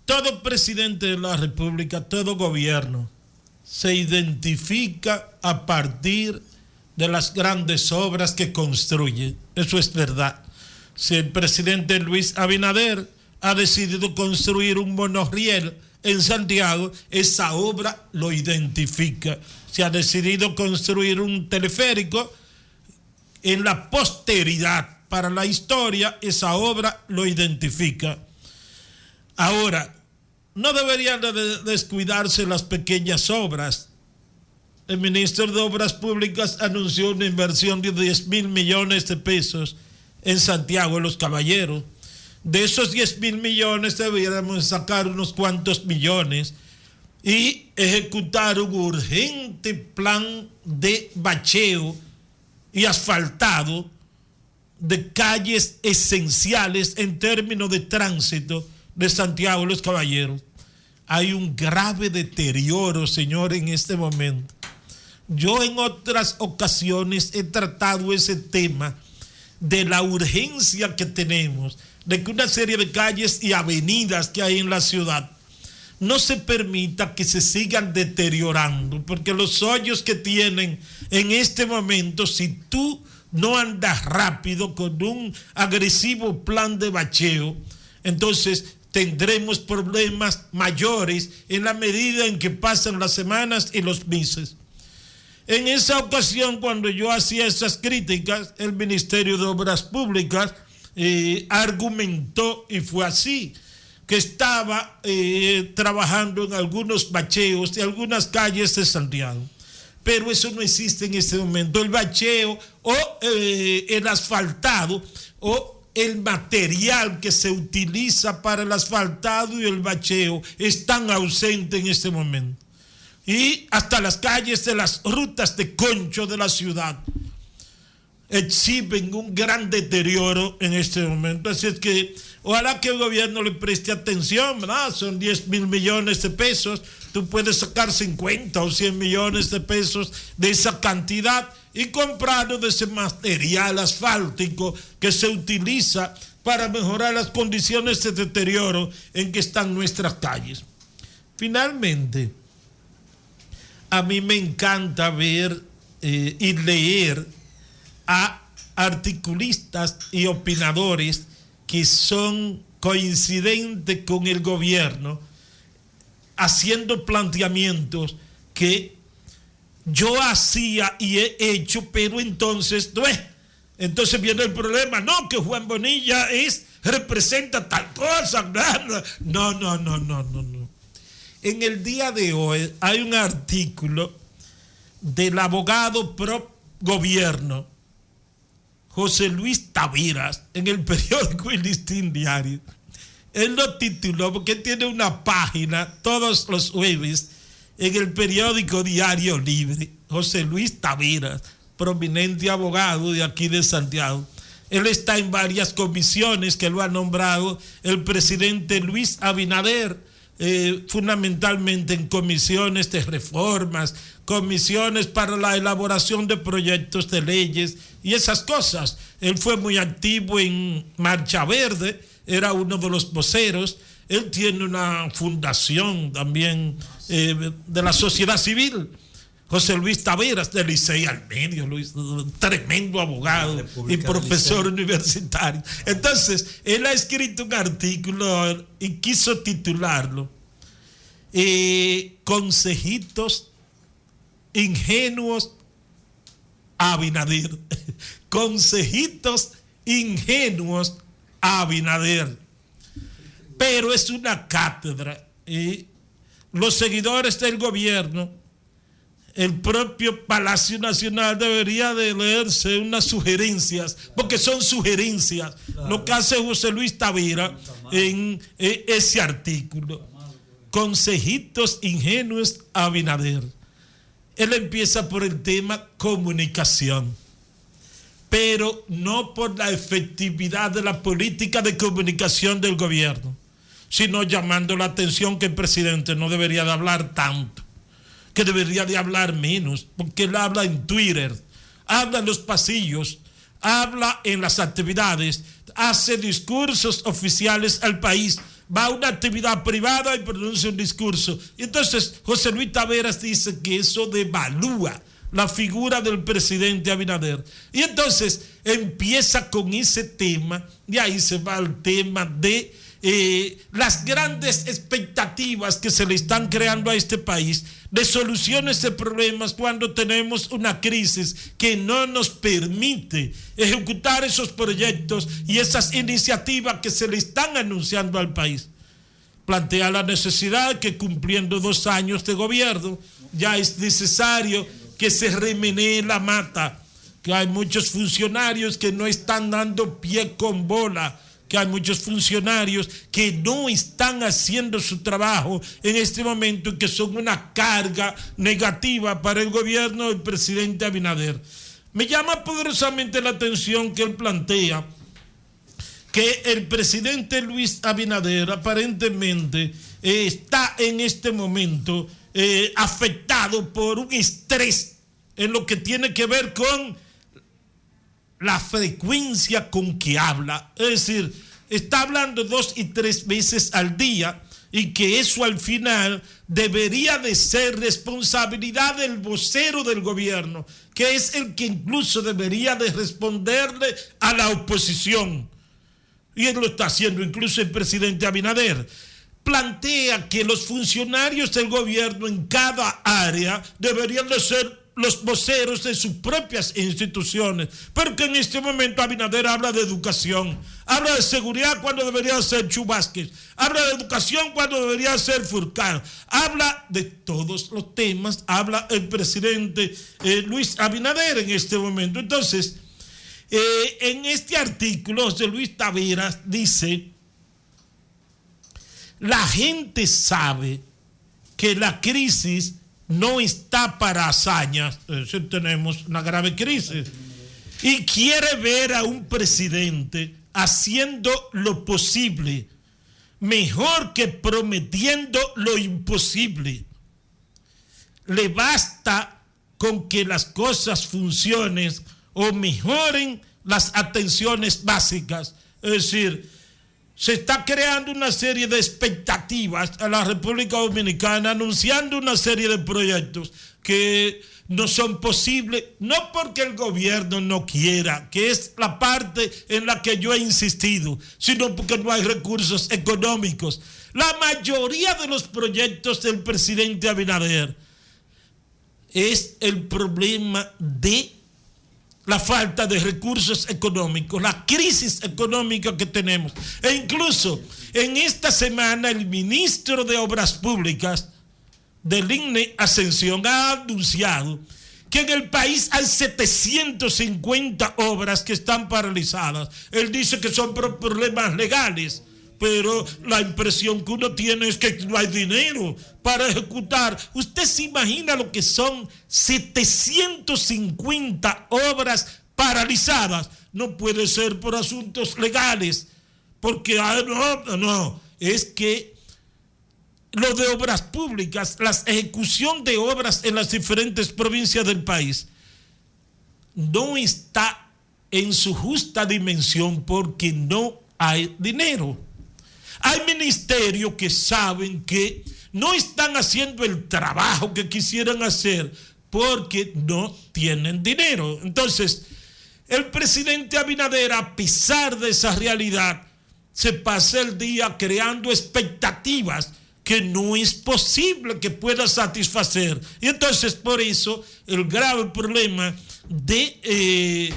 Todo presidente de la República, todo gobierno, se identifica a partir de las grandes obras que construye. Eso es verdad. Si el presidente Luis Abinader ha decidido construir un monorriel en Santiago, esa obra lo identifica. Si ha decidido construir un teleférico, en la posteridad, para la historia, esa obra lo identifica. Ahora, no deberían de descuidarse las pequeñas obras. El ministro de Obras Públicas anunció una inversión de 10,000 millones de pesos en Santiago de los Caballeros. De esos 10,000 millones deberíamos sacar unos cuantos millones y ejecutar un urgente plan de bacheo y asfaltado de calles esenciales en términos de tránsito de Santiago de los Caballeros. Hay un grave deterioro, señor, en este momento. Yo en otras ocasiones he tratado ese tema de la urgencia que tenemos, de que una serie de calles y avenidas que hay en la ciudad no se permita que se sigan deteriorando, porque los hoyos que tienen en este momento, si tú no andas rápido con un agresivo plan de bacheo, entonces tendremos problemas mayores en la medida en que pasan las semanas y los meses. En esa ocasión, cuando yo hacía esas críticas, el Ministerio de Obras Públicas argumentó, y fue así, que estaba trabajando en algunos bacheos de algunas calles de Santiago. Pero eso no existe en este momento. El bacheo o el asfaltado o el material que se utiliza para el asfaltado y el bacheo están ausentes en este momento. Y hasta las calles de las rutas de concho de la ciudad exhiben un gran deterioro en este momento. Así es que ojalá que el gobierno le preste atención, ¿verdad? Son 10,000 millones de pesos. Tú puedes sacar 50 o 100 millones de pesos de esa cantidad y comprarlo de ese material asfáltico que se utiliza para mejorar las condiciones de deterioro en que están nuestras calles. Finalmente, a mí me encanta ver y leer a articulistas y opinadores que son coincidentes con el gobierno, haciendo planteamientos que yo hacía y he hecho, pero entonces viene el problema, no, que Juan Bonilla representa tal cosa, no. En el día de hoy hay un artículo del abogado pro gobierno, José Luis Taveras, en el periódico El Listín Diario. Él lo tituló porque tiene una página todos los jueves en el periódico Diario Libre. José Luis Taveras, prominente abogado de aquí de Santiago. Él está en varias comisiones que lo ha nombrado el presidente Luis Abinader, fundamentalmente en comisiones de reformas, comisiones para la elaboración de proyectos de leyes y esas cosas. Él fue muy activo en Marcha Verde, era uno de los voceros. Él tiene una fundación también de la sociedad civil. José Luis Taveras, de Licey al Medio, tremendo abogado y profesor universitario. Entonces, él ha escrito un artículo y quiso titularlo Consejitos ingenuos a Abinader. Consejitos ingenuos a Abinader. Pero es una cátedra y los seguidores del gobierno, el propio Palacio Nacional debería de leerse unas sugerencias, porque son sugerencias, claro, lo que hace José Luis Taveras en ese artículo. Consejitos ingenuos a Abinader. Él empieza por el tema comunicación, pero no por la efectividad de la política de comunicación del gobierno, sino llamando la atención que el presidente no debería de hablar tanto, que debería de hablar menos, porque él habla en Twitter, habla en los pasillos, habla en las actividades, hace discursos oficiales al país, va a una actividad privada y pronuncia un discurso. Y entonces José Luis Taveras dice que eso devalúa la figura del presidente Abinader. Y entonces empieza con ese tema, y ahí se va al tema de las grandes expectativas que se le están creando a este país de soluciones de problemas cuando tenemos una crisis que no nos permite ejecutar esos proyectos y esas iniciativas que se le están anunciando al país. Plantea la necesidad que cumpliendo 2 años de gobierno ya es necesario que se remenee la mata, que hay muchos funcionarios que no están dando pie con bola, que hay muchos funcionarios que no están haciendo su trabajo en este momento y que son una carga negativa para el gobierno del presidente Abinader. Me llama poderosamente la atención que él plantea que el presidente Luis Abinader aparentemente está en este momento afectado por un estrés en lo que tiene que ver con la frecuencia con que habla, es decir, está hablando 2 y 3 veces al día y que eso al final debería de ser responsabilidad del vocero del gobierno, que es el que incluso debería de responderle a la oposición. Y él lo está haciendo, incluso el presidente Abinader plantea que los funcionarios del gobierno en cada área deberían de ser los voceros de sus propias instituciones, pero que en este momento Abinader habla de educación, habla de seguridad cuando debería ser Chu Vázquez, habla de educación cuando debería ser Furcán, habla de todos los temas, habla el presidente Luis Abinader en este momento. Entonces, en este artículo José Luis Taveras dice: la gente sabe que la crisis no está para hazañas, es decir, tenemos una grave crisis, y quiere ver a un presidente haciendo lo posible, mejor que prometiendo lo imposible. Le basta con que las cosas funcionen o mejoren las atenciones básicas, es decir, se está creando una serie de expectativas a la República Dominicana, anunciando una serie de proyectos que no son posibles, no porque el gobierno no quiera, que es la parte en la que yo he insistido, sino porque no hay recursos económicos. La mayoría de los proyectos del presidente Abinader es el problema de la falta de recursos económicos, la crisis económica que tenemos. E incluso en esta semana el ministro de Obras Públicas del INE, Ascensión, ha anunciado que en el país hay 750 obras que están paralizadas. Él dice que son por problemas legales, pero la impresión que uno tiene es que no hay dinero para ejecutar. ¿Usted se imagina lo que son 750 obras paralizadas? No puede ser por asuntos legales, porque no, es que lo de obras públicas, la ejecución de obras en las diferentes provincias del país no está en su justa dimensión porque no hay dinero. Hay ministerios que saben que no están haciendo el trabajo que quisieran hacer porque no tienen dinero. Entonces, el presidente Abinader, a pesar de esa realidad, se pasa el día creando expectativas que no es posible que pueda satisfacer. Y entonces, por eso, el grave problema de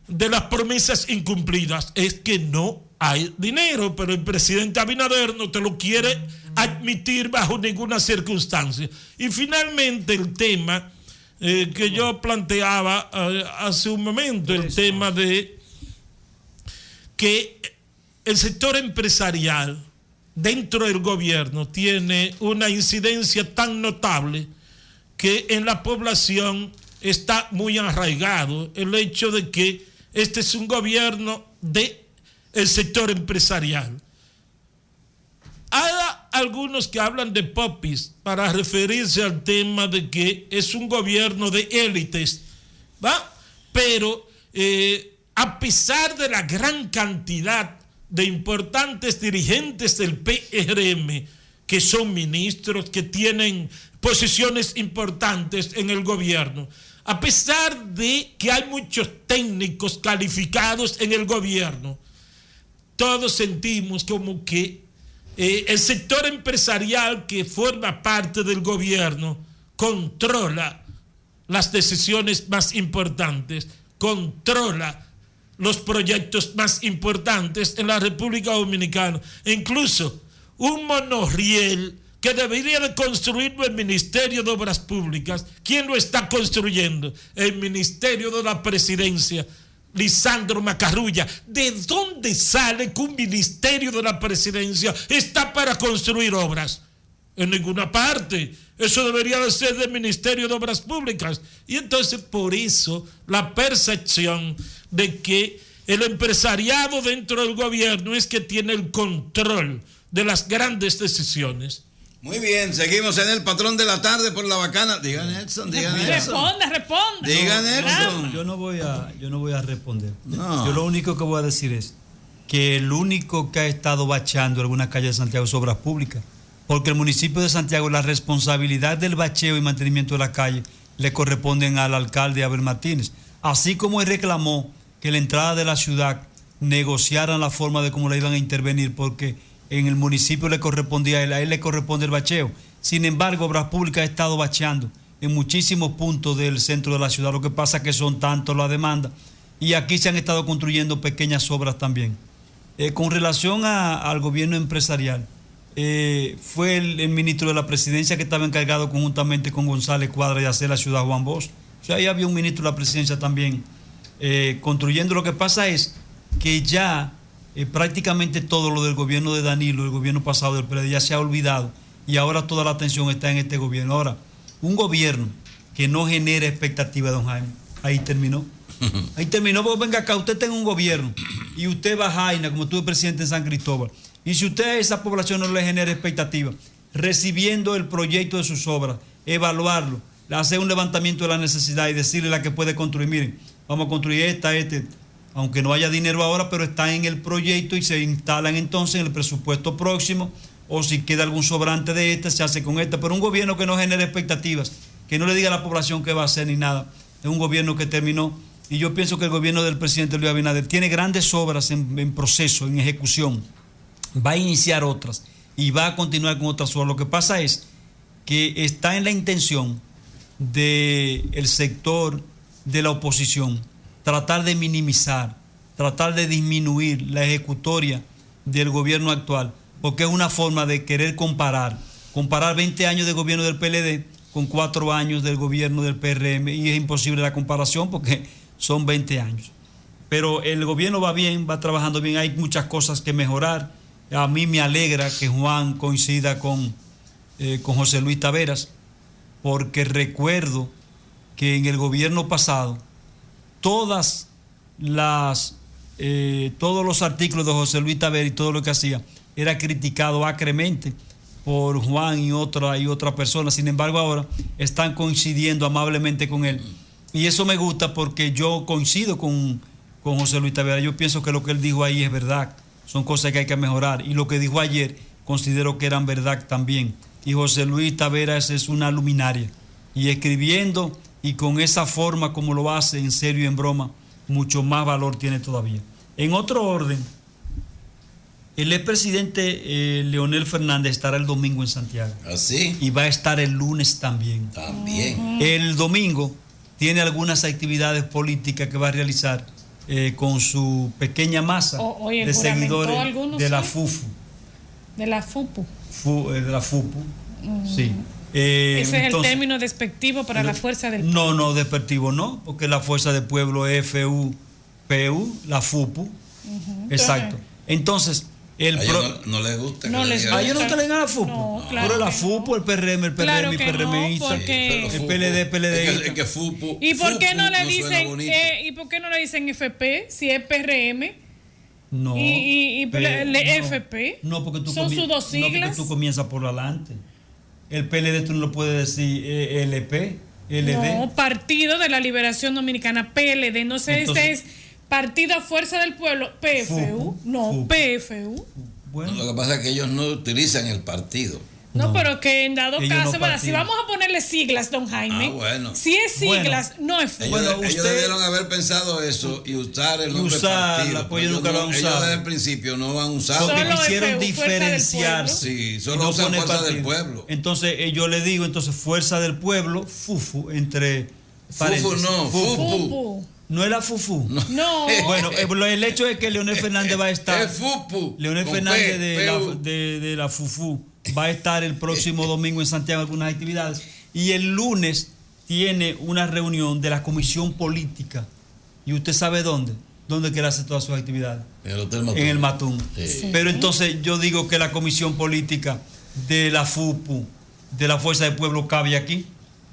las promesas incumplidas es que no hay dinero, pero el presidente Abinader no te lo quiere admitir bajo ninguna circunstancia. Y finalmente el tema que yo planteaba hace un momento, el tema de que el sector empresarial dentro del gobierno tiene una incidencia tan notable que en la población está muy arraigado el hecho de que este es un gobierno de el sector empresarial. Hay algunos que hablan de popis para referirse al tema de que es un gobierno de élites, ¿va? Pero a pesar de la gran cantidad de importantes dirigentes del PRM, que son ministros, que tienen posiciones importantes en el gobierno. A pesar de que hay muchos técnicos calificados en el gobierno, todos sentimos como que el sector empresarial que forma parte del gobierno controla las decisiones más importantes, controla los proyectos más importantes en la República Dominicana. E incluso un monorriel que debería de construirlo el Ministerio de Obras Públicas. ¿Quién lo está construyendo? El Ministerio de la Presidencia, Lisandro Macarrulla. ¿De dónde sale que un Ministerio de la Presidencia está para construir obras? En ninguna parte. Eso debería de ser del Ministerio de Obras Públicas. Y entonces por eso la percepción de que el empresariado dentro del gobierno es que tiene el control de las grandes decisiones. Muy bien, seguimos en el patrón de la tarde por la bacana. Diga Nelson, diga Nelson. Responda. Diga Nelson. Yo no voy a responder. No. Yo lo único que voy a decir es que el único que ha estado bachando algunas calles de Santiago es Obras Públicas, porque el municipio de Santiago, la responsabilidad del bacheo y mantenimiento de la calle le corresponden al alcalde Abel Martínez. Así como él reclamó que la entrada de la ciudad negociaran la forma de cómo le iban a intervenir, porque en el municipio le correspondía a él le corresponde el bacheo. Sin embargo, Obras Públicas ha estado bacheando en muchísimos puntos del centro de la ciudad. Lo que pasa es que son tanto la demanda. Y aquí se han estado construyendo pequeñas obras también. Con relación al gobierno empresarial, fue el ministro de la Presidencia que estaba encargado conjuntamente con González Cuadra de hacer la ciudad Juan Bosch. O sea, ahí había un ministro de la Presidencia también construyendo. Lo que pasa es que ya prácticamente todo lo del gobierno de Danilo, el gobierno pasado del PLD, ya se ha olvidado y ahora toda la atención está en este gobierno. Ahora, un gobierno que no genera expectativa, don Jaime, ahí terminó. Ahí terminó, porque venga acá, usted tiene un gobierno y usted va a Jaina, como estuve presidente en San Cristóbal, y si usted a esa población no le genera expectativa, recibiendo el proyecto de sus obras, evaluarlo, hacer un levantamiento de la necesidad y decirle a la que puede construir, miren, vamos a construir aunque no haya dinero ahora, pero está en el proyecto y se instalan entonces en el presupuesto próximo, o si queda algún sobrante de se hace con pero un gobierno que no genere expectativas, que no le diga a la población qué va a hacer ni nada, es un gobierno que terminó. Y yo pienso que el gobierno del presidente Luis Abinader tiene grandes obras en proceso, en ejecución, va a iniciar otras y va a continuar con otras obras. Lo que pasa es que está en la intención del sector de la oposición tratar de minimizar, tratar de disminuir la ejecutoria del gobierno actual, porque es una forma de querer comparar 20 años de gobierno del PLD con 4 años del gobierno del PRM, y es imposible la comparación porque son 20 años. Pero el gobierno va bien, va trabajando bien, hay muchas cosas que mejorar. A mí me alegra que Juan coincida con José Luis Taveras, porque recuerdo que en el gobierno pasado todos los artículos de José Luis Taveras y todo lo que hacía era criticado acremente por Juan y otra persona. Sin embargo, ahora están coincidiendo amablemente con él. Y eso me gusta porque yo coincido con José Luis Taveras. Yo pienso que lo que él dijo ahí es verdad. Son cosas que hay que mejorar. Y lo que dijo ayer considero que eran verdad también. Y José Luis Taveras es una luminaria. Y escribiendo y con esa forma como lo hace, en serio y en broma, mucho más valor tiene todavía. En otro orden, el expresidente Leonel Fernández estará el domingo en Santiago. ¿Así? Y va a estar el lunes también. También. El domingo tiene algunas actividades políticas que va a realizar con su pequeña masa de seguidores de la FUFU. De la FUPU. De la FUPU, sí. Ese es el término despectivo para la fuerza del pueblo. No, despectivo no, porque la fuerza del pueblo es FUPU, la FUPU. Exacto. Entonces, a ellos no les gusta. ¿A ellos no te leen a la FUPU? No, claro. Pero la FUPU, el PRM, el PRM, el PRMista, el PLD, PLD. ¿Y por qué no le dicen FP si es PRM? No. ¿Y el FP? No, porque tú son sus dos siglas. No, porque tú comienzas por adelante. El PLD tú no lo puedes decir LP, LD. No, Partido de la Liberación Dominicana, PLD. No sé, entonces, este es Partido Fuerza del Pueblo, PFU, PFU. Bueno. Lo que pasa es que ellos no utilizan el partido. No, pero que en dado caso, si vamos a ponerle siglas, don Jaime, bueno. Si es siglas, no es fútbol. Ellos debieron haber pensado eso y usar el nombre partido. Ellos nunca lo han usado. Ellos desde el principio no han usado. Porque quisieron diferenciarse. Sí, solo usan Fuerza del Pueblo. Entonces, yo le digo, Fuerza del Pueblo, FUFU, entre paréntesis. FUFU. No es la FUFU. No. Bueno, el hecho es que Leonel Fernández va a estar. Es FUFU. Leonel Fernández de la FUFU va a estar el próximo domingo en Santiago en algunas actividades. Y el lunes tiene una reunión de la Comisión Política. ¿Y usted sabe dónde? ¿Dónde quiere hacer todas sus actividades? En el Hotel Matún. En el Matún. Sí. Pero entonces yo digo que la Comisión Política de la FUPU, de la Fuerza del Pueblo, cabe aquí.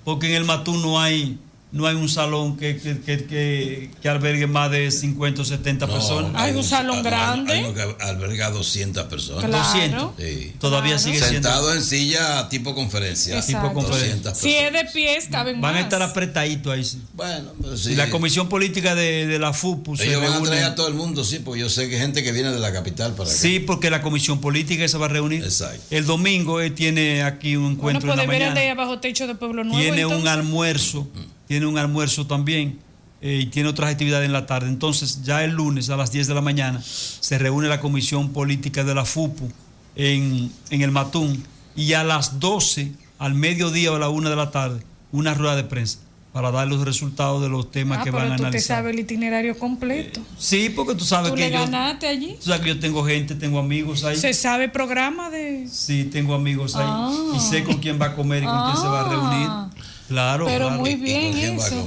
Porque en el Matún no hay un salón que albergue más de 50 o 70 personas. Hay un salón grande. Hay uno que alberga 200 personas. Claro. 200. Sí. Todavía sigue siendo. Sentado en silla tipo conferencia. Exacto. Tipo conferencia. Si es de pies, caben más. Van a estar apretaditos ahí. Sí. Bueno, pero sí. Y la Comisión Política de la FUPU ellos van a traer a todo el mundo, sí, porque yo sé que hay gente que viene de la capital para acá. Sí, porque la Comisión Política se va a reunir. Exacto. El domingo tiene aquí un encuentro en la mañana. De bajo techo de Pueblo Nuevo. Tiene entonces un almuerzo. Tiene un almuerzo también y tiene otras actividades en la tarde. Entonces, ya el lunes a las 10 de la mañana se reúne la Comisión Política de la FUPU en el Matún y a las 12, al mediodía o a la 1 de la tarde, una rueda de prensa para dar los resultados de los temas que van a analizar. Pero tú te sabes el itinerario completo. Sí, porque tú sabes ¿Tú que le ganaste allí? Tú sabes que yo tengo gente, tengo amigos ahí. ¿Se sabe el programa de...? Sí, tengo amigos ahí. Y sé con quién va a comer y con quién se va a reunir. Claro, pero claro. muy bien eso.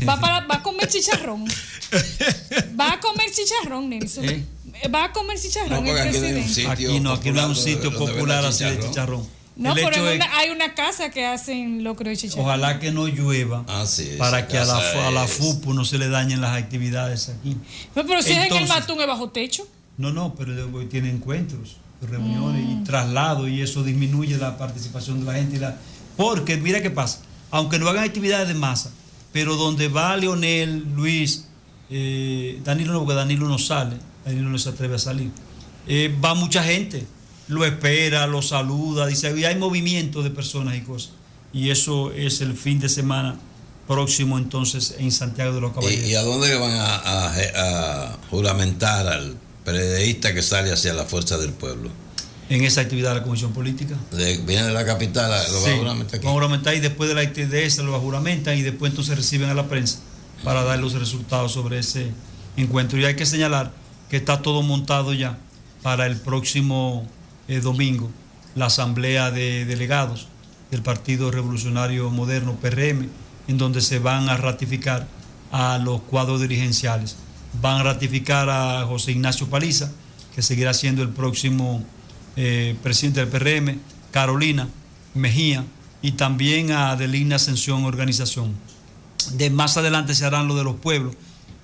Va a comer chicharrón. Va a comer chicharrón, Nelson. Va a comer chicharrón el presidente. Aquí no hay un sitio popular así de chicharrón. No, pero hay una casa que hacen locro de chicharrón. Ojalá que no llueva para que a la FUPU no se le dañen las actividades aquí. Pero si es en el Matún, es bajo techo. No, pero tiene encuentros, reuniones y traslados y eso disminuye la participación de la gente. Porque mira qué pasa, aunque no hagan actividades de masa, pero donde va Leonel, Luis, Danilo no, porque Danilo no sale, Danilo no se atreve a salir, va mucha gente, lo espera, lo saluda, dice, y hay movimiento de personas y cosas. Y eso es el fin de semana próximo entonces en Santiago de los Caballeros. ¿Y a dónde van a juramentar al periodista que sale hacia la Fuerza del Pueblo? En esa actividad de la Comisión Política. Viene de la capital, lo va a juramentar aquí. Van a juramentar y después de la actividad lo juramentan y después entonces reciben a la prensa para dar los resultados sobre ese encuentro. Y hay que señalar que está todo montado ya para el próximo domingo, la asamblea de delegados del Partido Revolucionario Moderno, PRM, en donde se van a ratificar a los cuadros dirigenciales. Van a ratificar a José Ignacio Paliza, que seguirá siendo el próximo presidente del PRM, Carolina Mejía, y también a Adelina Ascensión Organización. De más adelante se harán lo de los pueblos.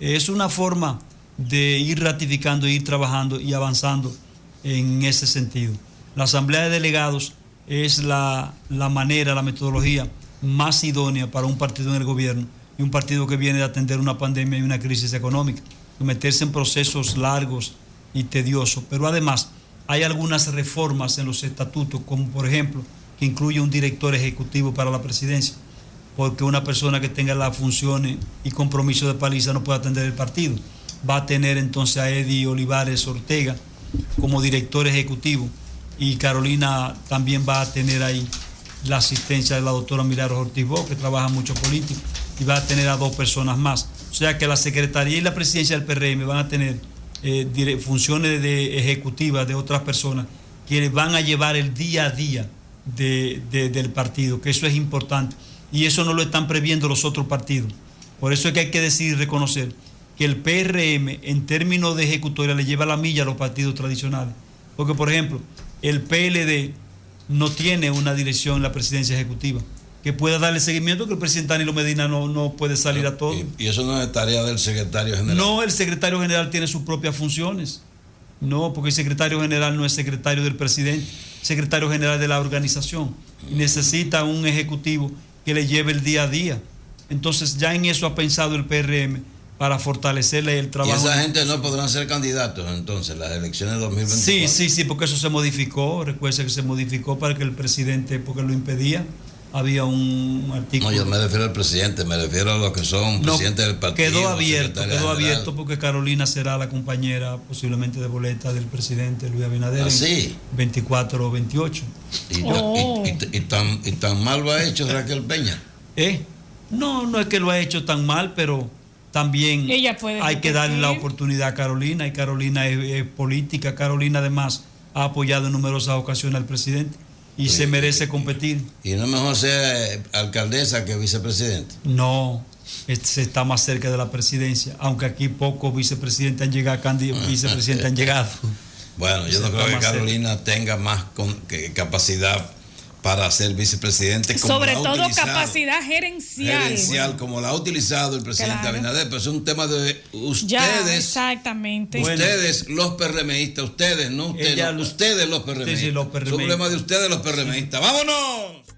Es una forma de ir ratificando, ir trabajando y avanzando en ese sentido. La Asamblea de Delegados es la manera, la metodología más idónea para un partido en el gobierno y un partido que viene de atender una pandemia y una crisis económica, meterse en procesos largos y tediosos, pero además hay algunas reformas en los estatutos, como por ejemplo, que incluye un director ejecutivo para la presidencia, porque una persona que tenga las funciones y compromiso de Paliza no puede atender el partido. Va a tener entonces a Eddie Olivares Ortega como director ejecutivo y Carolina también va a tener ahí la asistencia de la doctora Milagros Ortiz Bo, que trabaja mucho político, y va a tener a 2 personas más. O sea que la Secretaría y la Presidencia del PRM van a tener funciones ejecutivas de otras personas que van a llevar el día a día del partido, que eso es importante. Y eso no lo están previendo los otros partidos. Por eso es que hay que decir y reconocer que el PRM, en términos de ejecutoria, le lleva la milla a los partidos tradicionales. Porque, por ejemplo, el PLD no tiene una dirección en la presidencia ejecutiva que pueda darle seguimiento, que el presidente Danilo Medina no puede salir a todo. ¿Y eso no es tarea del secretario general? No, el secretario general tiene sus propias funciones. No, porque el secretario general no es secretario del presidente, secretario general de la organización. Y necesita un ejecutivo que le lleve el día a día. Entonces ya en eso ha pensado el PRM para fortalecerle el Y trabajo. esa gente no podrán ser candidatos entonces, las elecciones de 2024. Sí, porque eso se modificó. Recuerda que se modificó para que el presidente, porque lo impedía. Había un artículo. No, yo me refiero al presidente, me refiero a los que son presidentes del partido. Quedó abierto general. porque Carolina será la compañera posiblemente de boleta del presidente Luis Abinader. ¿Ah, sí? 24 o 28. Y tan mal lo ha hecho Raquel Peña. No es que lo ha hecho tan mal, pero también hay que darle la oportunidad a Carolina, y Carolina es política. Carolina además ha apoyado en numerosas ocasiones al presidente y se merece competir. ¿Y no es mejor ser alcaldesa que vicepresidente? No, se está más cerca de la presidencia, aunque aquí pocos vicepresidentes han llegado. Bueno, yo no creo que Carolina tenga más capacidad para ser vicepresidente, como sobre todo capacidad gerencial, como la ha utilizado el presidente Abinader, pero es un tema de ustedes. Ya, exactamente. Ustedes, los PRMistas, ustedes, no ustedes, ustedes los PRMistas. Sí, los PRMistas. Es un problema de ustedes los PRMistas. ¡Vámonos!